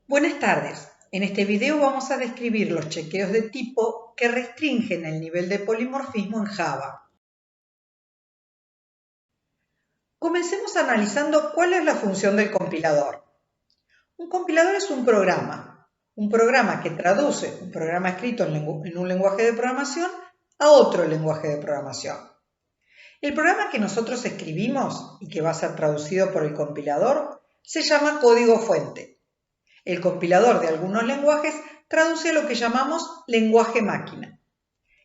Buenas tardes. En este video vamos a describir los chequeos de tipo que restringen el nivel de polimorfismo en Java. Comencemos analizando cuál es la función del compilador. Un compilador es un programa que traduce un programa escrito en un lenguaje de programación a otro lenguaje de programación. El programa que nosotros escribimos y que va a ser traducido por el compilador se llama código fuente. El compilador de algunos lenguajes traduce a lo que llamamos lenguaje máquina.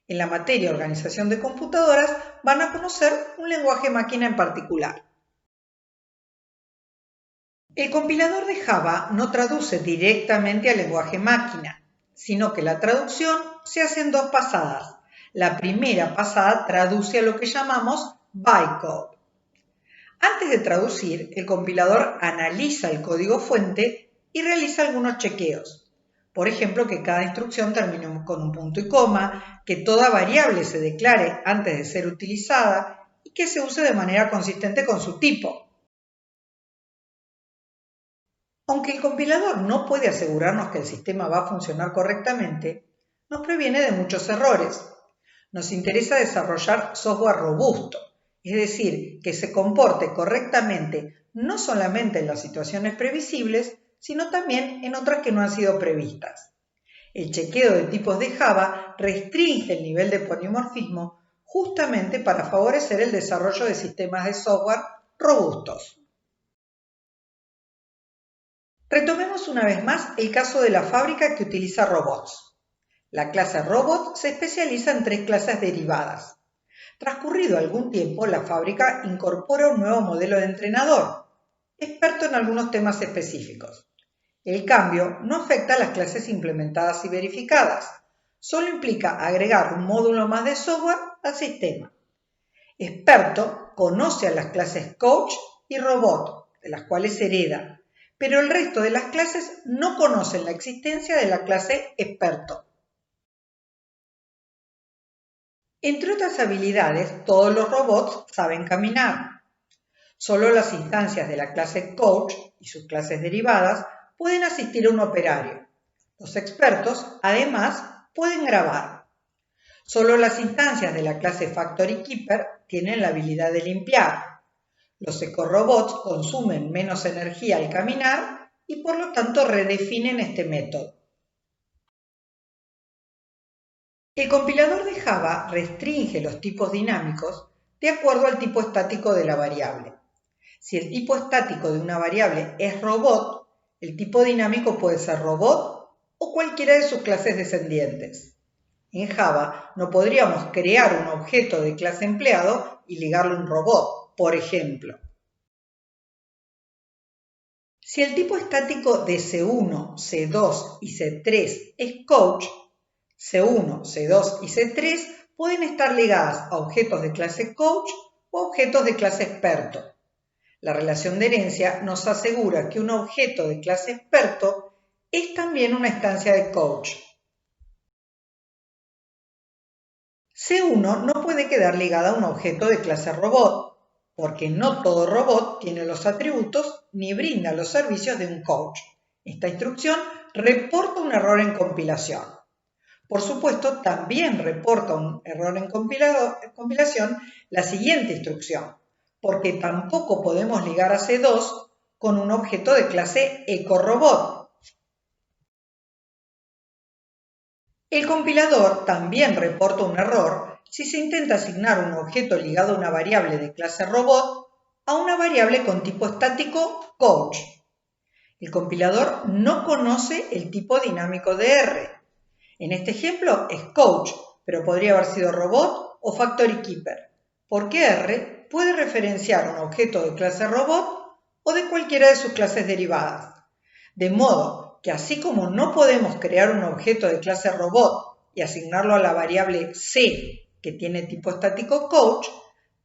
En la materia organización de computadoras van a conocer un lenguaje máquina en particular. El compilador de Java no traduce directamente al lenguaje máquina, sino que la traducción se hace en dos pasadas. La primera pasada traduce a lo que llamamos bytecode. Antes de traducir, el compilador analiza el código fuente y realiza algunos chequeos. Por ejemplo, que cada instrucción termine con un punto y coma, que toda variable se declare antes de ser utilizada y que se use de manera consistente con su tipo. Aunque el compilador no puede asegurarnos que el sistema va a funcionar correctamente, nos previene de muchos errores. Nos interesa desarrollar software robusto, es decir, que se comporte correctamente no solamente en las situaciones previsibles, sino también en otras que no han sido previstas. El chequeo de tipos de Java restringe el nivel de polimorfismo justamente para favorecer el desarrollo de sistemas de software robustos. Retomemos una vez más el caso de la fábrica que utiliza robots. La clase robot se especializa en tres clases derivadas. Transcurrido algún tiempo, la fábrica incorpora un nuevo modelo de entrenador, experto en algunos temas específicos. El cambio no afecta a las clases implementadas y verificadas, solo implica agregar un módulo más de software al sistema. Experto conoce a las clases coach y robot, de las cuales hereda, pero el resto de las clases no conocen la existencia de la clase experto. Entre otras habilidades, todos los robots saben caminar. Solo las instancias de la clase coach y sus clases derivadas pueden asistir a un operario. Los expertos, además, pueden grabar. Solo las instancias de la clase factory keeper tienen la habilidad de limpiar. Los ecorobots consumen menos energía al caminar y por lo tanto redefinen este método. El compilador de Java restringe los tipos dinámicos de acuerdo al tipo estático de la variable. Si el tipo estático de una variable es robot, el tipo dinámico puede ser robot o cualquiera de sus clases descendientes. En Java no podríamos crear un objeto de clase empleado y ligarlo a un robot, por ejemplo. Si el tipo estático de C1, C2 y C3 es coach, C1, C2 y C3 pueden estar ligadas a objetos de clase coach o objetos de clase experto. La relación de herencia nos asegura que un objeto de clase experto es también una instancia de coach. C1 no puede quedar ligada a un objeto de clase robot, porque no todo robot tiene los atributos ni brinda los servicios de un coach. Esta instrucción reporta un error en compilación. Por supuesto, también reporta un error en compilación la siguiente instrucción, porque tampoco podemos ligar a C2 con un objeto de clase ecorobot. El compilador también reporta un error si se intenta asignar un objeto ligado a una variable de clase robot a una variable con tipo estático coach. El compilador no conoce el tipo dinámico de R. En este ejemplo es coach, pero podría haber sido robot o factory keeper, porque R puede referenciar un objeto de clase robot o de cualquiera de sus clases derivadas. De modo que así como no podemos crear un objeto de clase robot y asignarlo a la variable C, que tiene tipo estático coach,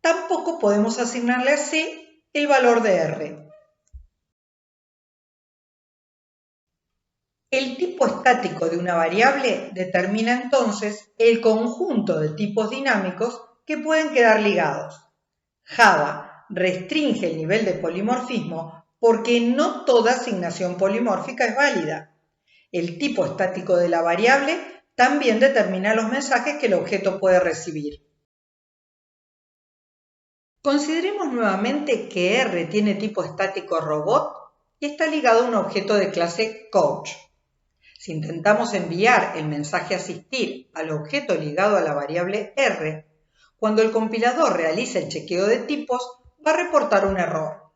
tampoco podemos asignarle a C el valor de R. El tipo estático de una variable determina entonces el conjunto de tipos dinámicos que pueden quedar ligados. Java restringe el nivel de polimorfismo porque no toda asignación polimórfica es válida. El tipo estático de la variable también determina los mensajes que el objeto puede recibir. Consideremos nuevamente que R tiene tipo estático robot y está ligado a un objeto de clase coach. Si intentamos enviar el mensaje asistir al objeto ligado a la variable R, cuando el compilador realice el chequeo de tipos, va a reportar un error.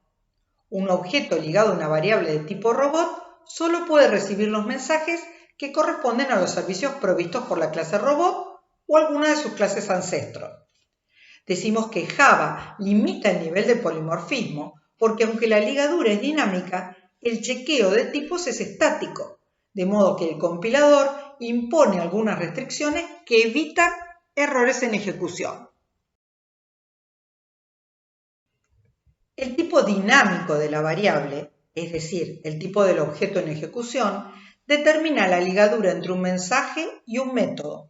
Un objeto ligado a una variable de tipo robot solo puede recibir los mensajes que corresponden a los servicios provistos por la clase robot o alguna de sus clases ancestros. Decimos que Java limita el nivel de polimorfismo porque aunque la ligadura es dinámica, el chequeo de tipos es estático, de modo que el compilador impone algunas restricciones que evitan errores en ejecución. El tipo dinámico de la variable, es decir, el tipo del objeto en ejecución, determina la ligadura entre un mensaje y un método.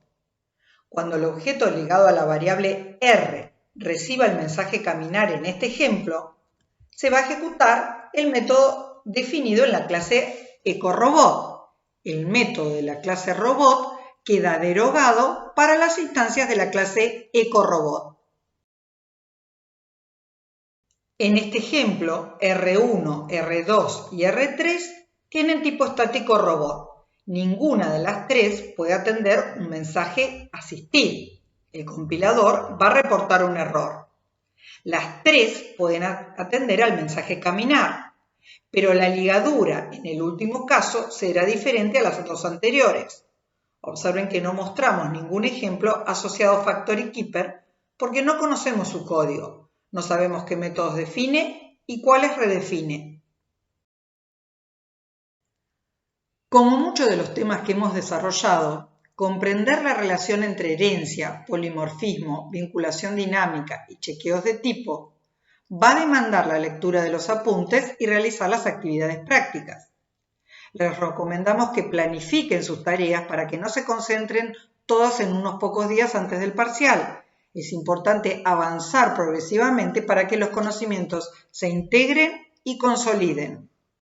Cuando el objeto ligado a la variable R reciba el mensaje caminar en este ejemplo, se va a ejecutar el método definido en la clase ecoRobot. El método de la clase robot queda derogado para las instancias de la clase ecoRobot. En este ejemplo, R1, R2 y R3 tienen tipo estático robot. Ninguna de las tres puede atender un mensaje asistir. El compilador va a reportar un error. Las tres pueden atender al mensaje caminar, pero la ligadura en el último caso será diferente a las dos anteriores. Observen que no mostramos ningún ejemplo asociado a Factory Keeper porque no conocemos su código. No sabemos qué métodos define y cuáles redefine. Como muchos de los temas que hemos desarrollado, comprender la relación entre herencia, polimorfismo, vinculación dinámica y chequeos de tipo va a demandar la lectura de los apuntes y realizar las actividades prácticas. Les recomendamos que planifiquen sus tareas para que no se concentren todas en unos pocos días antes del parcial. Es importante avanzar progresivamente para que los conocimientos se integren y consoliden.